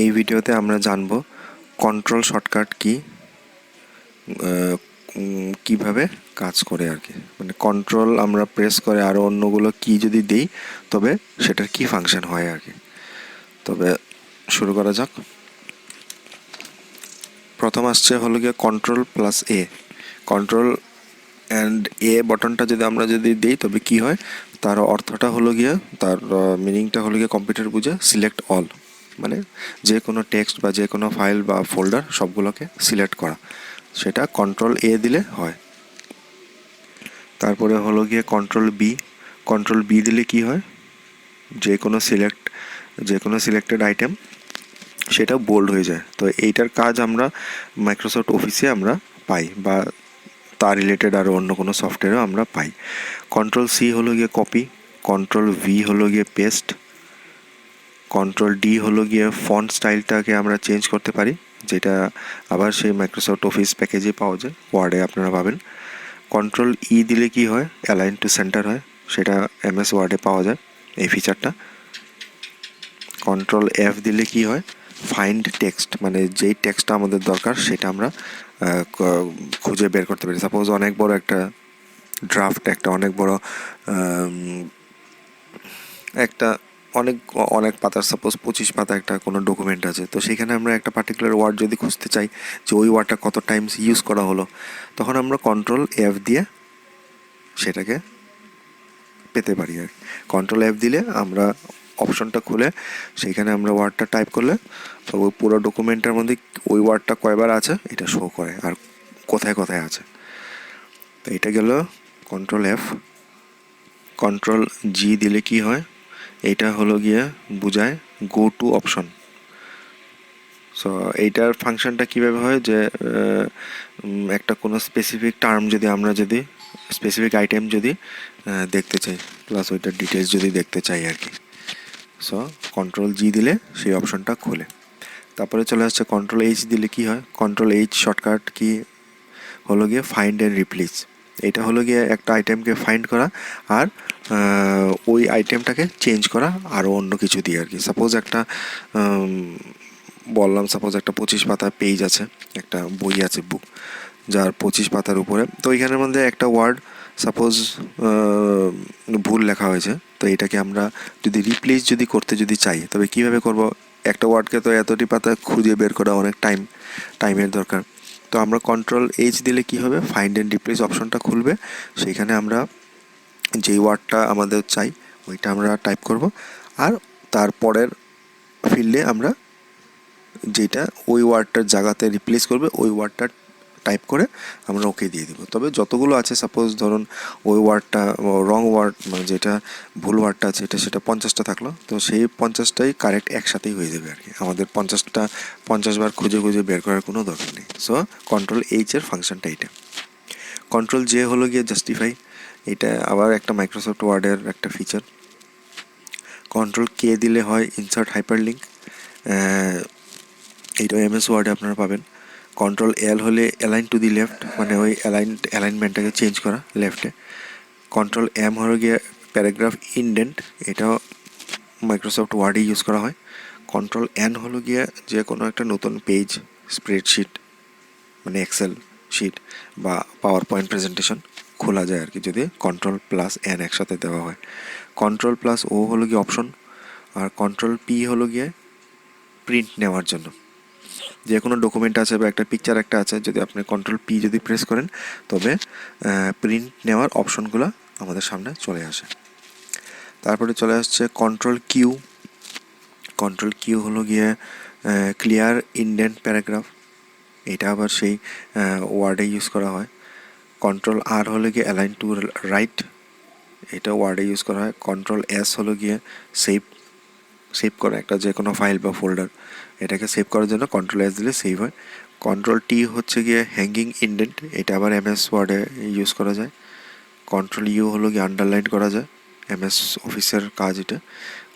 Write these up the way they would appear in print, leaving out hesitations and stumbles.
এই ভিডিওতে আমরা জানব কন্ট্রোল শর্টকাট কি, কিভাবে কাজ করে আর কি। মানে কন্ট্রোল আমরা প্রেস করে আরও অন্যগুলো কি যদি দিই তবে সেটার কি ফাংশন হয় আর কি। তবে শুরু করা যাক। প্রথম আসছে হলো গিয়ে control plus A. Control and A বাটনটা আমরা যদি দিই তবে কি হয়, তার অর্থটা হলো গিয়ে, তার মিনিংটা হলো গিয়ে কম্পিউটার বুঝে সিলেক্ট অল, মানে যে কোনো টেক্সট বা যে কোনো ফাইল বা ফোল্ডার সবগুলোকে সিলেক্ট করা, সেটা কন্ট্রোল এ দিলে হয়। তারপরে হলো গিয়ে কন্ট্রোল বি। কন্ট্রোল বি দিলে কি হয়, যে কোনো সিলেক্টেড আইটেম সেটা বোল্ড হয়ে যায়। তো এইটার কাজ আমরা মাইক্রোসফট অফিসে আমরা পাই, বা তার রিলেটেড আরও অন্য কোনো সফটওয়্যারও আমরা পাই। কন্ট্রোল সি হলো গিয়ে কপি, কন্ট্রোল ভি হলো গিয়ে পেস্ট, কন্ট্রোল ডি হলো গিয়ে ফন্ট স্টাইলটাকে আমরা চেঞ্জ করতে পারি, যেটা আবার সেই মাইক্রোসফট অফিস প্যাকেজে পাওয়া যায়, ওয়ার্ডে আপনারা পাবেন। কন্ট্রোল ই দিলে কি হয়, অ্যালাইন টু সেন্টার হয়, সেটা এমএস ওয়ার্ডে পাওয়া যায় এই ফিচারটা। কন্ট্রোল এফ দিলে কি হয়, ফাইন্ড টেক্সট, মানে যেই টেক্সটটা আমাদের দরকার সেটা আমরা খুঁজে বের করতে পারি। সাপোজ অনেক বড় একটা ড্রাফট, অনেক বড় একটা অনেক অনেক পাতার, সাপোজ 25 পাতা একটা কোনো ডকুমেন্ট আছে, তো সেখানে আমরা একটা পার্টিকুলার ওয়ার্ড যদি খুঁজতে চাই যে ওই ওয়ার্ডটা কত টাইমস ইউজ করা হলো, তখন আমরা কন্ট্রোল এফ দিয়ে সেটাকে পেতে পারি আর কি। কন্ট্রোল এফ দিলে আমরা অপশনটা খুলে সেইখানে আমরা ওয়ার্ডটা টাইপ করলে ওই পুরো ডকুমেন্টের মধ্যে ওই ওয়ার্ডটা কয়বার আছে এটা শো করে আর কোথায় কোথায় আছে। তো এটা গেল কন্ট্রোল এফ। কন্ট্রোল জি দিলে কি হয়, এটা হলো গিয়ে বোঝায় গো টু অপশন। সো এইটার ফাংশনটা কীভাবে হয়, যে একটা কোনো স্পেসিফিক টার্ম আমরা স্পেসিফিক আইটেম দেখতে চাই, প্লাস ওইটার ডিটেলস দেখতে চাই আর কি। সো কন্ট্রোল জি দিলে সেই অপশনটা খোলে। তারপরে চলে আসছে কন্ট্রোল এইচ দিলে কি হয়। কন্ট্রোল এইচ শর্টকাট কি হলো গিয়ে ফাইন্ড অ্যান্ড রিপ্লেস। এটা হলো গিয়ে একটা আইটেমকে ফাইন্ড করা আর ওই আইটেমটাকে চেঞ্জ করা আরও অন্য কিছু দিয়ে আর কি। সাপোজ একটা সাপোজ একটা 25 পাতা পেজ আছে, একটা বই আছে, বুক, যার 25 পাতার উপরে, তো ওইখানের মধ্যে একটা ওয়ার্ড সাপোজ ভুল লেখা হয়েছে, তো এটাকে আমরা রিপ্লেস করতে চাই তবে কিভাবে করব, একটা ওয়ার্ডকে তো এতটি পাতা খুঁজে বের করা অনেক টাইমের দরকার। তো আমরা কন্ট্রোল এইচ দিলে কি হবে, ফাইন্ড অ্যান্ড রিপ্লেস অপশনটা খুলবে, সেইখানে আমরা যেই ওয়ার্ডটা আমাদের চাই ওইটা আমরা টাইপ করব, আর তারপরের ফিল্ডে আমরা যেটা ওই ওয়ার্ডটার জায়গাতে রিপ্লেস করবে ওই ওয়ার্ডটা টাইপ করে আমরা ওকে দিয়ে দেবো। তবে যতগুলো আছে, সাপোজ ধরুন ওই ওয়ার্ডটা রং ওয়ার্ড, মানে যেটা ভুল ওয়ার্ডটা আছে সেটা 50টা থাকলো, তো সেই 50টাই কারেক্ট একসাথেই হয়ে যাবে আর কি। আমাদের 50 বার খুঁজে বের করার কোনো দরকার নেই। সো কন্ট্রোল এইচের ফাংশনটা এটা। কন্ট্রোল জে হলো গিয়ে জাস্টিফাই, এটা আবার একটা মাইক্রোসফট ওয়ার্ডের একটা ফিচার। কন্ট্রোল কে দিলে হয় ইনসার্ট হাইপারলিঙ্ক, এইটা এমএস ওয়ার্ডে আপনারা পাবেন। কন্ট্রোল এল হলে অ্যালাইন টু দি লেফট, মানে ওই অ্যালাইনমেন্টটাকে চেঞ্জ করা লেফটে। কন্ট্রোল এম হলো গিয়ে প্যারাগ্রাফ ইনডেন্ট, এটাও মাইক্রোসফট ওয়ার্ডে ইউজ করা হয়। কন্ট্রোল এন হলো গিয়ে যে কোনো একটা নতুন পেজ, স্প্রেডশিট মানে এক্সেল শিট বা পাওয়ার পয়েন্ট প্রেজেন্টেশন খোলা যায় আর কি, যদি কন্ট্রোল প্লাস এন একসাথে দেওয়া হয়। কন্ট্রোল প্লাস ও হলো গিয়ে অপশন, আর কন্ট্রোল পি হলো গিয়ে প্রিন্ট নেওয়ার জন্য। যে কোনো ডকুমেন্ট আছে বা একটা পিকচার একটা আছে, যদি আপনি কন্ট্রোল পি প্রেস করেন তবে প্রিন্ট নেওয়ার অপশনগুলো আমাদের সামনে চলে আসে। তারপরে চলে আসছে কন্ট্রোল কিউ। কন্ট্রোল কিউ হলো গিয়ে ক্লিয়ার ইনডেন্ট প্যারাগ্রাফ, এটা আবার সেই ওয়ার্ডে ইউজ করা হয়। কন্ট্রোল আর হলো গিয়ে অ্যালাইন টু রাইট, এটা ওয়ার্ডে ইউজ করা হয়। কন্ট্রোল এস হলো গিয়ে সেভ করা একটা যে কোনো ফাইল বা ফোল্ডার, এটাকে সেভ করার জন্য কন্ট্রোল এস দিলে সেভ হয়। কন্ট্রোল টি হচ্ছে গিয়ে হ্যাঙ্গিং ইনডেন্ট, এটা আবার এমএস ওয়ার্ডে ইউজ করা যায়। কন্ট্রোল ইউ হলো গিয়ে আন্ডারলাইন করা যায়, এমএস অফিসের কাজ এটা।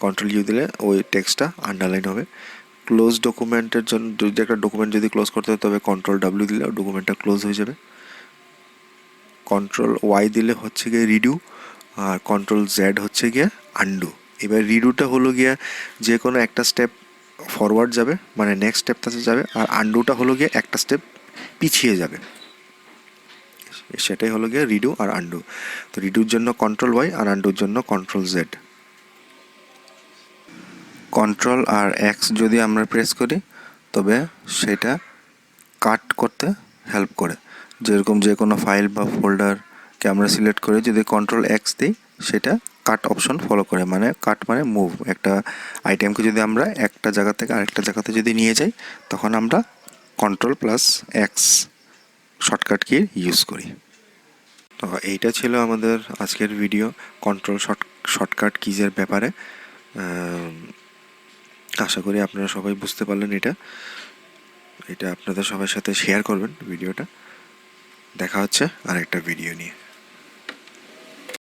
কন্ট্রোল ইউ দিলে ওই টেক্সটটা আন্ডারলাইন হবে। ক্লোজ ডকুমেন্টের জন্য যদি একটা ডকুমেন্ট ক্লোজ করতে হয় তবে কন্ট্রোল ডাব্লিউ দিলে ডকুমেন্টটা ক্লোজ হয়ে যাবে। কন্ট্রোল ওয়াই দিলে হচ্ছে গিয়ে রিডিউ, আর কন্ট্রোল জেড হচ্ছে গিয়ে আন্ডু। এবার রিডুটা হলো গিয়া যে কোনো একটা স্টেপ ফরওয়ার্ড যাবে, মানে নেক্সট স্টেপটাতে যাবে, আর আন্ডুটা হলো গিয়ে একটা স্টেপ পিছিয়ে যাবে। সেটাই হলো গিয়ে রিডু আর আন্ডু। তো রিডুর জন্য কন্ট্রোল ওয়াই আর আন্ডুর জন্য কন্ট্রোল জেড। কন্ট্রোল আর এক্স যদি আমরা প্রেস করি তবে সেটা কাট করতে হেল্প করে। যেরকম যে কোনো ফাইল বা ফোল্ডারকে আমরা সিলেক্ট করে যদি কন্ট্রোল এক্স দিই সেটা কাট অপশন ফলো করে, মানে কাট মানে মুভ। একটা আইটেমকে যদি আমরা একটা জায়গা থেকে আরেকটা জায়গাতে যদি নিয়ে যাই তখন আমরা control plus x shortcut key use করি। তো এইটা ছিল আমাদের আজকের ভিডিও কন্ট্রোল শর্টকাট কিজের ব্যাপারে। আশা করি আপনারা সবাই বুঝতে পারলেন। এটা আপনাদের সবার সাথে শেয়ার করবেন ভিডিওটা। দেখা হচ্ছে আরেকটা ভিডিও নিয়ে।